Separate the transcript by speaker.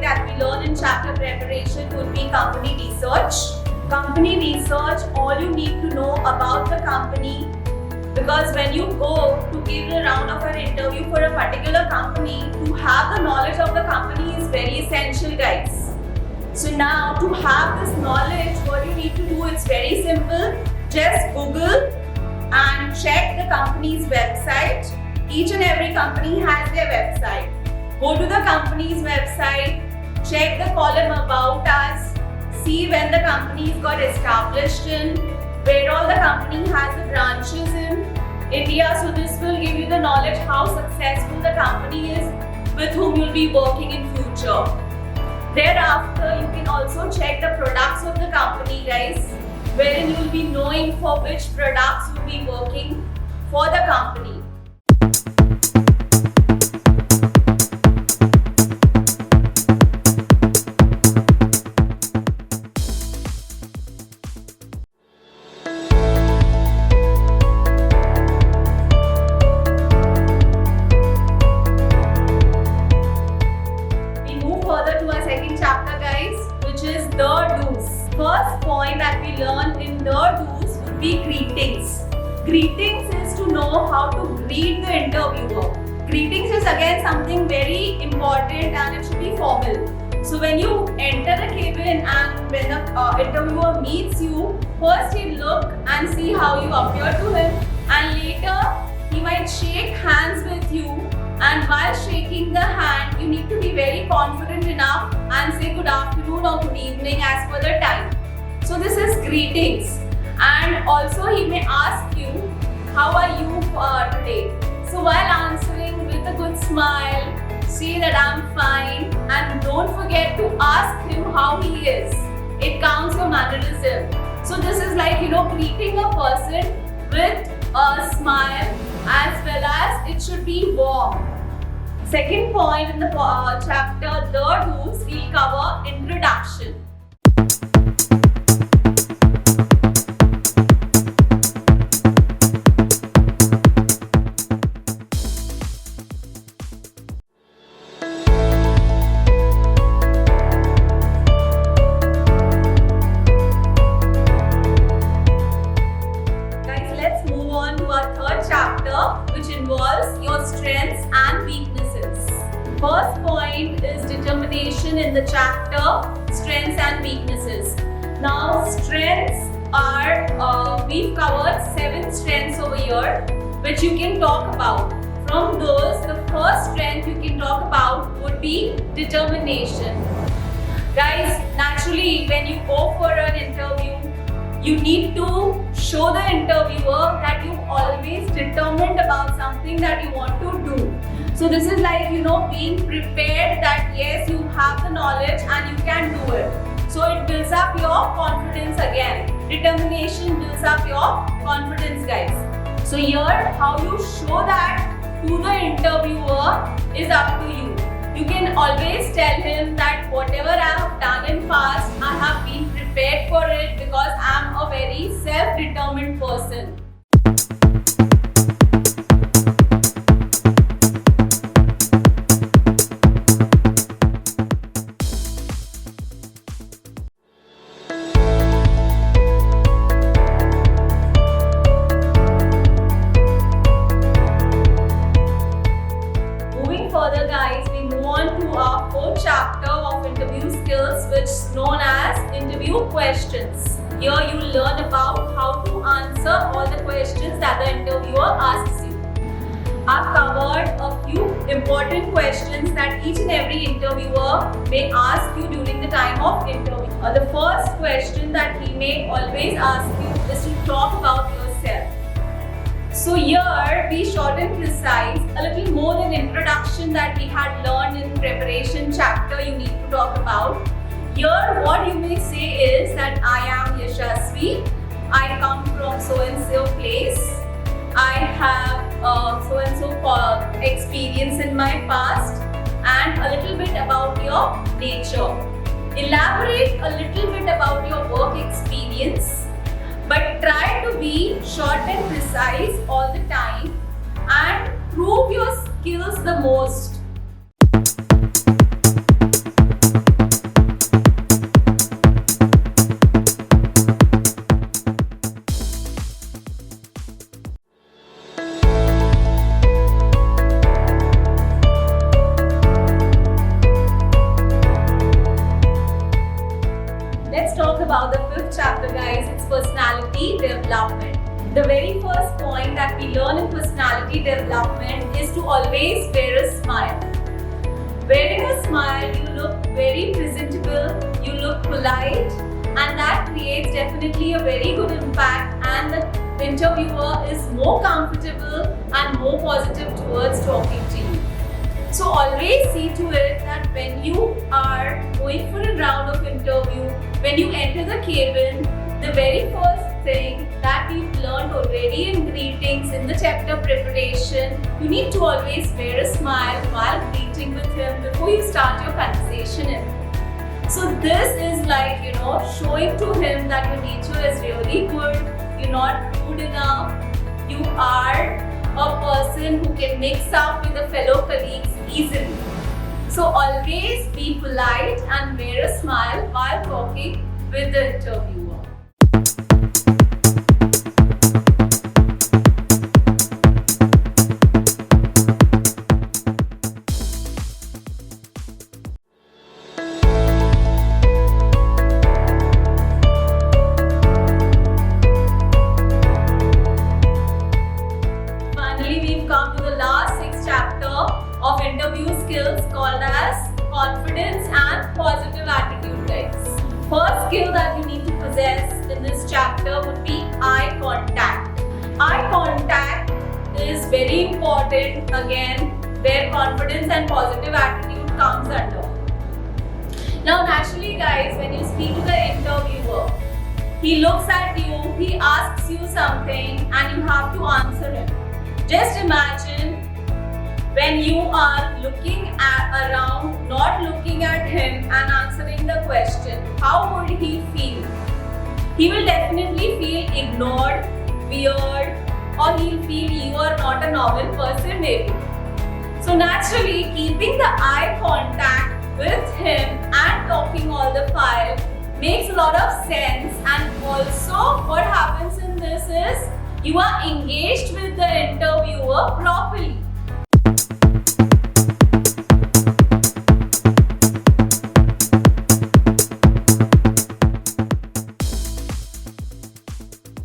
Speaker 1: that we learn in chapter preparation would be company research. Company research, all you need to know about the company, because when you go to give a round of an interview for a particular company, to have the knowledge of the company is very essential, guys. So now to have this knowledge, what you need to do is very simple. Just Google and check the company's website. Each and every company has their website. Go to the company's website, check the column about us, see when the company got established in, where all the company has the branches in India. So this will give you the knowledge how successful the company is with whom you'll be working in future. Thereafter, you can also check the products of the company, guys, wherein you'll be knowing for which products you'll be working for the company. First point that we learn in the do's would be greetings. Greetings is to know how to greet the interviewer. Greetings is again something very important and it should be formal. So when you enter a cabin and when the interviewer meets you, first he'll look and see how you appear to him, and later he might shake hands with you, and while shaking the hand you need to be very confident enough and say good afternoon or good evening as per the time. So this is greetings. And also he may ask you, how are you today? So while answering with a good smile, say that I'm fine, and don't forget to ask him how he is. It counts your mannerism. So this is like, greeting a person with a smile, as well as it should be warm. Second point in the chapter, the do's, we'll cover introduction. Which involves your strengths and weaknesses. First point is determination in the chapter, strengths and weaknesses. Now strengths are, we've covered 7 strengths over here which you can talk about. From those, the first strength you can talk about would be determination. Guys, naturally when you go for an interview, you need to show the interviewer that you're always determined about something that you want to do. So this is like, being prepared that yes, you have the knowledge and you can do it. So it builds up your confidence again. Determination builds up your confidence, guys. So here, how you show that to the interviewer is up to you. You can always tell him that whatever I have done in past, I have been prepared for it because I am a very self-determined person. Moving further, guys, we move on to our 4th chapter of interview skills, which is known as interview questions. Here you learn about how to answer all the questions that the interviewer asks you. I've covered a few important questions that each and every interviewer may ask you during the time of interview. The first question that he may always ask you is to talk about yourself. So here, be short and precise, a little more than introduction that we had learned in preparation chapter you need to talk about. Here, what you may say is that I am Yashasvi, I come from so-and-so place, I have so-and-so experience in my past, and a little bit about your nature. Elaborate a little bit about your work experience, but try to be short and precise all the time and prove your skills the most. about the fifth chapter, guys. It's personality development. The very first point that we learn in personality development is to always wear a smile. Wearing a smile, you look very presentable, you look polite, and that creates definitely a very good impact, and the interviewer is more comfortable and more positive towards talking to you. So always see to it that when you are going for a round of interview, when you enter the cabin, the very first thing that you've learned already in greetings in the chapter preparation, you need to always wear a smile while greeting with him before you start your conversation in. So this is like, showing to him that your nature is really good, you're not rude enough, you are a person who can mix up with the fellow colleagues easily. So always be polite and wear a smile while talking with the interviewer. Come to the last sixth chapter of interview skills called as confidence and positive attitude, guys. First skill that you need to possess in this chapter would be eye contact. Eye contact is very important, again, where confidence and positive attitude comes under. Now naturally, guys, when you speak to the interviewer, he looks at you, he asks you something, and you have to answer him. Just imagine when you are looking around, not looking at him and answering the question, how would he feel? He will definitely feel ignored, weird, or he'll feel you are not a normal person maybe. So naturally, keeping the eye contact with him and talking all the while makes a lot of sense, and also what happens in this is you are engaged with the interviewer properly.